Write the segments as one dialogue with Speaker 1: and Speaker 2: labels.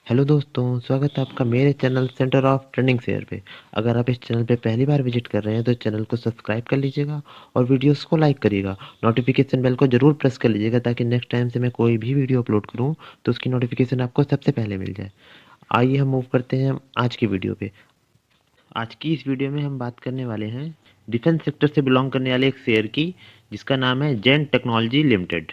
Speaker 1: Hello दोस्तों, स्वागत है आपका मेरे channel centre of trending share पे। अगर आप इस चैनल पे पहली बार विजिट कर रहे हैं तो चैनल को सब्सक्राइब कर लीजिएगा और वीडियोस को लाइक करिएगा। नोटिफिकेशन बेल को जरूर प्रेस कर लीजिएगा ताकि नेक्स्ट टाइम से मैं कोई भी वीडियो अपलोड करूं तो उसकी नोटिफिकेशन आपको सबसे पहले मिल जाए। आइए हम मूव करते हैं आज की वीडियो पे। आज की इस वीडियो में हम बात करने वाले हैं डिफेंस सेक्टर से बिलोंग करने वाले एक शेयर की, जिसका नाम है जेन टेक्नोलॉजी लिमिटेड।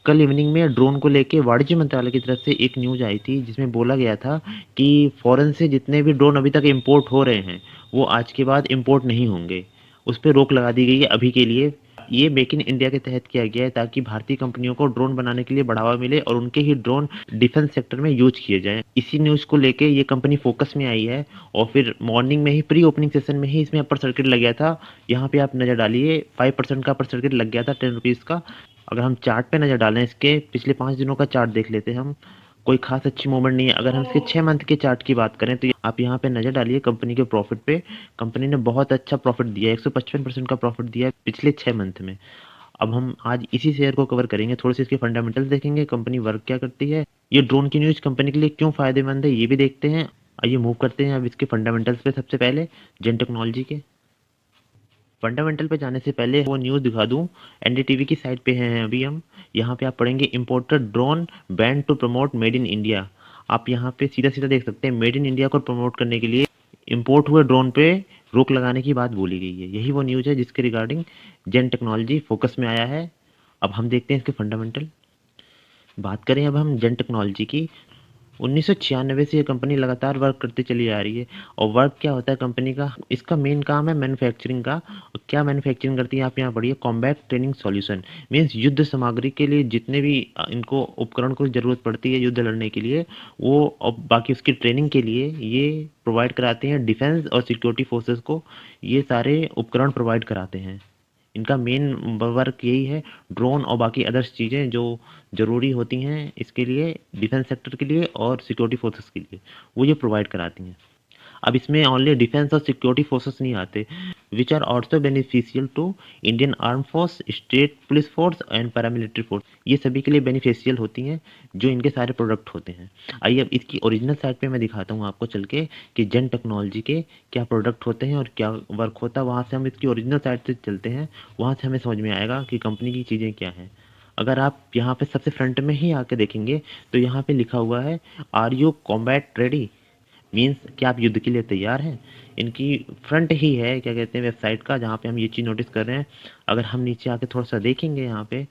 Speaker 1: कल इवनिंग में ड्रोन को लेके वाणिज्य मंत्रालय की तरफ से एक न्यूज आई थी जिसमें बोला गया था कि फॉरेन से जितने भी ड्रोन अभी तक इंपोर्ट हो रहे हैं वो आज के बाद इंपोर्ट नहीं होंगे। उस पर रोक लगा दी गई है अभी के लिए। ये मेक इन इंडिया के तहत किया गया है ताकि भारतीय कंपनियों को ड्रोन बनाने के लिए बढ़ावा मिले और उनके ही ड्रोन डिफेंस सेक्टर में यूज किए जाएं। इसी न्यूज को लेके ये कंपनी फोकस में आई है और फिर मॉर्निंग में ही प्री ओपनिंग सेशन में ही इसमें अपर सर्किट लग गया था। यहाँ पे आप नजर डालिए 5% का अपर सर्किट लग गया था 10 रुपीज़ का। अगर हम चार्ट पे नज़र डालें, इसके पिछले 5 दिनों का चार्ट देख लेते हैं हम। कोई खास अच्छी मूवमेंट नहीं है। अगर हम इसके 6 मंथ के चार्ट की बात करें तो आप यहाँ पे नज़र डालिए कंपनी के प्रॉफिट पे। कंपनी ने बहुत अच्छा प्रॉफिट दिया है, 155% का प्रॉफिट दिया है पिछले 6 मंथ में। अब हम आज इसी शेयर को कवर करेंगे, थोड़े से इसके फंडामेंटल्स देखेंगे, कंपनी वर्क क्या करती है, ये ड्रोन की न्यूज़ कंपनी के लिए क्यों फायदेमंद है ये भी देखते हैं। आइए मूव करते हैं अब इसके फंडामेंटल्स पे। सबसे पहले जेन टेक्नोलॉजी के फंडामेंटल पे जाने से पहले वो न्यूज़ दिखा दूं। एनडीटीवी की साइट पे हैं अभी हम। यहाँ पे आप पढ़ेंगे imported drone ban to promote made in India. आप यहाँ पे सीधा सीधा देख सकते हैं मेड इन इंडिया को प्रमोट करने के लिए इंपोर्ट हुए ड्रोन पे रोक लगाने की बात बोली गई है। यही वो न्यूज़ है जिसके रिगार्डिंग जेन टेक्नोलॉजी फोकस में आया है। अब हम देखते हैं इसके फंडामेंटल। बात करें अब हम जेन टेक्नोलॉजी की। 1996 से ये कंपनी लगातार वर्क करती चली आ रही है। और वर्क क्या होता है कंपनी का, इसका मेन काम है मैन्युफैक्चरिंग का। और क्या मैन्युफैक्चरिंग करती है आप यहाँ पढ़िए, कॉम्बैट ट्रेनिंग सॉल्यूशन। मीन्स युद्ध सामग्री के लिए जितने भी इनको उपकरण को ज़रूरत पड़ती है युद्ध लड़ने के लिए, वो और बाकी उसकी ट्रेनिंग के लिए ये प्रोवाइड कराते हैं डिफेंस और सिक्योरिटी फोर्सेस को। ये सारे उपकरण प्रोवाइड कराते हैं। इनका मेन वर्क यही है, ड्रोन और बाकी अदर्स चीज़ें जो ज़रूरी होती हैं इसके लिए, डिफेंस सेक्टर के लिए और सिक्योरिटी फोर्सेस के लिए, वो ये प्रोवाइड कराती हैं। अब इसमें ओनली डिफेंस और सिक्योरिटी फोर्सेस नहीं आते, which are also beneficial to Indian arm force, state police force and paramilitary force. ये सभी के लिए बेनिफिशियल होती हैं जो इनके सारे प्रोडक्ट होते हैं। आइए अब इसकी ओरिजिनल साइट पे मैं दिखाता हूँ आपको चल के कि जेन टेक्नोलॉजी के क्या प्रोडक्ट होते हैं और क्या वर्क होता है। वहाँ से हम इसकी ओरिजिनल साइट से चलते हैं, वहाँ से हमें समझ में आएगा कि कंपनी की चीज़ें क्या हैं। अगर आप यहाँ पे सबसे फ्रंट में ही आके देखेंगे तो यहाँ पे लिखा हुआ है, are you combat ready. Means क्या आप युद्ध के लिए तैयार हैं। इनकी फ्रंट ही है क्या कहते हैं वेबसाइट का, जहाँ पे हम ये चीज़ नोटिस कर रहे हैं। अगर हम नीचे आके थोड़ा सा देखेंगे यहाँ पे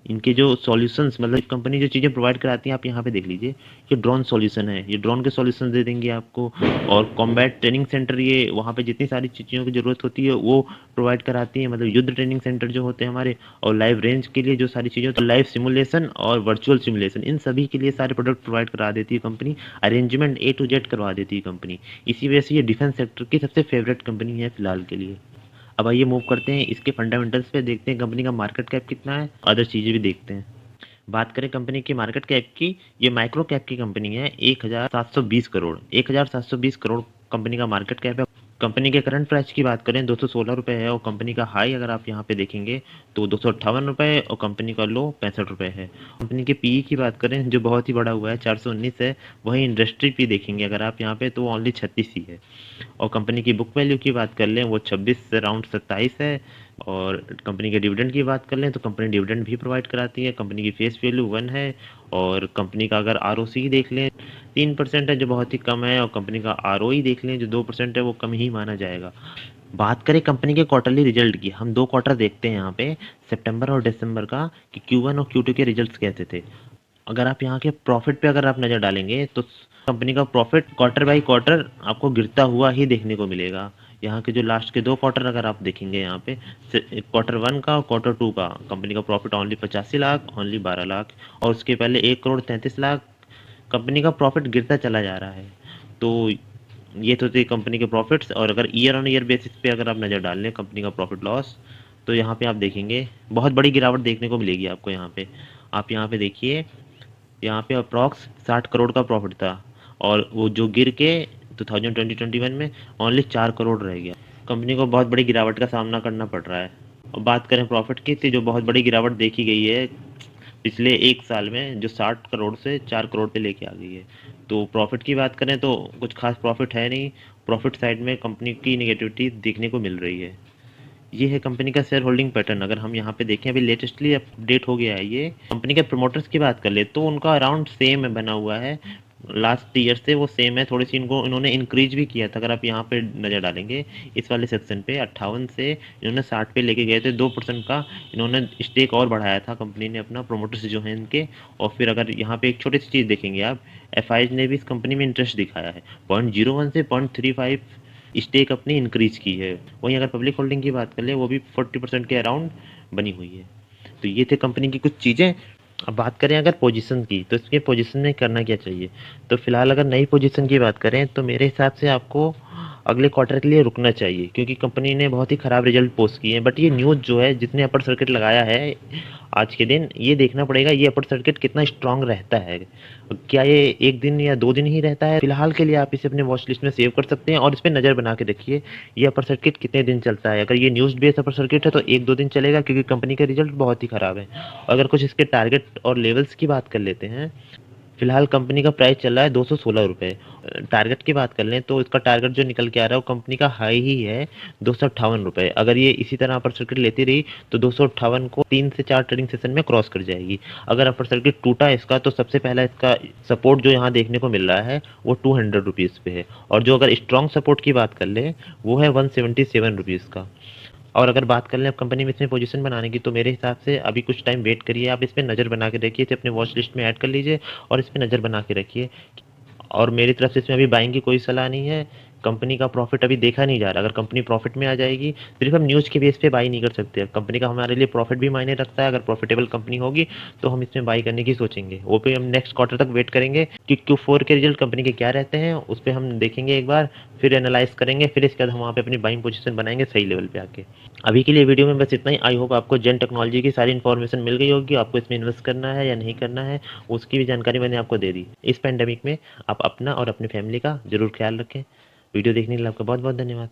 Speaker 1: इनके जो सॉल्यूशंस, मतलब कंपनी जो चीज़ें प्रोवाइड कराती है आप यहाँ पे देख लीजिए। ये ड्रोन सॉल्यूशन है, ये ड्रोन के सॉल्यूशन दे देंगे आपको। और कॉम्बैट ट्रेनिंग सेंटर, ये वहाँ पे जितनी सारी चीज़ों की ज़रूरत होती है वो प्रोवाइड कराती है, मतलब युद्ध ट्रेनिंग सेंटर जो होते हैं हमारे। और लाइव रेंज के लिए जो सारी चीज़ें होती है, लाइव सिमुलेशन और वर्चुअल सिमुलेशन, इन सभी के लिए सारे प्रोडक्ट प्रोवाइड करा देती है company. Arrangement A to Z करवा देती है कंपनी। इसी वजह से ये डिफेंस सेक्टर की सबसे फेवरेट कंपनी है फिलहाल के लिए। अब आइए मूव करते हैं इसके फंडामेंटल्स पे, देखते हैं कंपनी का मार्केट कैप कितना है, अदर चीज़ें भी देखते हैं। बात करें कंपनी की मार्केट कैप की, ये माइक्रो कैप की कंपनी है। 1720 करोड़, 1720 करोड़ कंपनी का मार्केट कैप है। कंपनी के करंट प्राइस की बात करें 216 रुपये है। और कंपनी का हाई अगर आप यहाँ पे देखेंगे तो 258 रुपये और कंपनी का लो 65 रुपये है। कंपनी के पीई की बात करें जो बहुत ही बड़ा हुआ है, 419 है। वहीं इंडस्ट्री पी देखेंगे अगर आप यहाँ पे तो ओनली 36 ही है। और कंपनी की बुक वैल्यू की बात कर लें वो 26 से अराउंड 27 है। और कंपनी के डिविडेंड की बात कर लें तो कंपनी डिविडेंड भी प्रोवाइड कराती है। कंपनी की फेस वैल्यू 1 है। और कंपनी का अगर आरओसी देख लें 3% है जो बहुत ही कम है। और कंपनी का आरओई देख लें जो 2% है वो कम ही माना जाएगा। बात करें कंपनी के क्वार्टरली रिजल्ट की, हम दो क्वार्टर देखते हैं यहाँ पे, सितंबर और दिसंबर का, कि Q1 और Q2 के रिजल्ट्स कैसे थे। अगर आप यहाँ के प्रॉफिट पे अगर आप नज़र डालेंगे तो कंपनी का प्रॉफिट क्वार्टर बाई क्वार्टर आपको गिरता हुआ ही देखने को मिलेगा। यहाँ के जो लास्ट के दो क्वार्टर अगर आप देखेंगे यहाँ पे, Q1 का और Q2 का, कंपनी का profit only 85 lakh, only 12 lakh. और उसके पहले 1 करोड़ 33 लाख। कंपनी का प्रॉफिट गिरता चला जा रहा है। तो ये तो थे कंपनी के प्रॉफिट्स। और अगर ईयर ऑन ईयर बेसिस पे अगर आप नज़र डाल लें कंपनी का प्रॉफिट लॉस, तो यहाँ पे आप देखेंगे बहुत बड़ी गिरावट देखने को मिलेगी आपको यहाँ पे। आप यहाँ पे देखिए, यहाँ पे अप्रॉक्स 60 करोड़ का प्रॉफिट था और वो जो गिर के 2021 में ओनली 4 करोड़ रह गया। कंपनी को बहुत बड़ी गिरावट का सामना करना पड़ रहा है। और बात करें प्रॉफिट की, तो जो बहुत बड़ी गिरावट देखी गई है पिछले 1 साल में जो 60 करोड़ से 4 करोड़ पे लेके आ गई है। तो प्रॉफ़िट की बात करें तो कुछ ख़ास प्रॉफ़िट है नहीं, प्रॉफ़िट साइड में कंपनी की नेगेटिविटी देखने को मिल रही है। ये है कंपनी का शेयर होल्डिंग पैटर्न। अगर हम यहाँ पे देखें, अभी लेटेस्टली अपडेट हो गया है ये। कंपनी के प्रमोटर्स की बात कर ले तो उनका अराउंड सेम बना हुआ है, लास्ट ईयर से वो सेम है। थोड़ी सी इनको इन्होंने इंक्रीज भी किया था। अगर आप यहाँ पे नज़र डालेंगे इस वाले सेक्शन पे 58 से इन्होंने 60 पे लेके गए थे, 2% का इन्होंने स्टेक और बढ़ाया था कंपनी ने अपना, प्रमोटर्स जो हैं इनके। और फिर अगर यहाँ पे एक छोटी सी चीज़ देखेंगे आप, एफ ने भी इस कंपनी में इंटरेस्ट दिखाया है, 0.01 से 0.35 स्टेक अपनी इंक्रीज की है। वहीं अगर पब्लिक होल्डिंग की बात कर ले, वो भी 40% के अराउंड बनी हुई है। तो ये थे कंपनी की कुछ चीज़ें। अब बात करें अगर पोजीशन की, तो इसके पोजीशन में करना क्या चाहिए। तो फिलहाल अगर नई पोजीशन की बात करें तो मेरे हिसाब से आपको अगले क्वार्टर के लिए रुकना चाहिए, क्योंकि कंपनी ने बहुत ही ख़राब रिजल्ट पोस्ट किए हैं। बट ये न्यूज़ जो है, जिसने अपर सर्किट लगाया है आज के दिन, ये देखना पड़ेगा ये अपर सर्किट कितना स्ट्रांग रहता है। क्या ये 1 दिन या 2 दिन ही रहता है। फिलहाल के लिए आप इसे अपने वॉच लिस्ट में सेव कर सकते हैं और इस पे नज़र बना के रखिए ये अपर सर्किट कितने दिन चलता है। अगर ये न्यूज़ बेस्ड अपर सर्किट है तो 1-2 दिन चलेगा, क्योंकि कंपनी का रिजल्ट बहुत ही ख़राब है। अगर कुछ इसके टारगेट और लेवल्स की बात कर लेते हैं, फिलहाल कंपनी का प्राइस चल रहा है 216 रुपये। टारगेट की बात कर लें तो इसका टारगेट जो निकल के आ रहा है वो कंपनी का हाई ही है 258 रुपये। अगर ये इसी तरह अपर सर्किट लेती रही तो 258 को 3 से 4 ट्रेडिंग सेशन में क्रॉस कर जाएगी। अगर अपर सर्किट टूटा इसका, तो सबसे पहला इसका सपोर्ट जो यहाँ देखने को मिल रहा है वो 200 रुपीज़ पे है। और जो अगर स्ट्रॉन्ग सपोर्ट की बात कर ले वो है 177 रुपीज़ का। और अगर बात कर लें अब कंपनी में इसमें पोजीशन बनाने की, तो मेरे हिसाब से अभी कुछ टाइम वेट करिए। आप इस पे नज़र बना के रखिए, इसे अपने वॉच लिस्ट में ऐड कर लीजिए और इस पे नज़र बना के रखिए। और मेरी तरफ से इसमें अभी बाइंग की कोई सलाह नहीं है। कंपनी का प्रॉफिट अभी देखा नहीं जा रहा। अगर कंपनी प्रॉफिट में आ जाएगी, सिर्फ हम न्यूज़ के बेस पे बाई नहीं कर सकते। कंपनी का हमारे लिए प्रॉफिट भी मायने रखता है। अगर प्रॉफिटेबल कंपनी होगी तो हम इसमें बाई करने की सोचेंगे। वो भी हम नेक्स्ट क्वार्टर तक वेट करेंगे कि Q4 के रिजल्ट कंपनी के क्या रहते हैं, उस पर हम देखेंगे एक बार, फिर एनालाइज करेंगे, फिर इसके बाद हम वहाँ पे अपनी बाइंग पोजीशन बनाएंगे सही लेवल पे आके। अभी के लिए वीडियो में बस इतना ही। आई होप आपको जेन टेक्नोलॉजी की सारी इन्फॉर्मेशन मिल गई होगी। आपको इसमें इन्वेस्ट करना है या नहीं करना है, उसकी भी जानकारी मैंने आपको दे दी। इस पैंडेमिक में आप अपना और अपनी फैमिली का ज़रूर ख्याल रखें। वीडियो देखने के लिए आपका बहुत बहुत धन्यवाद।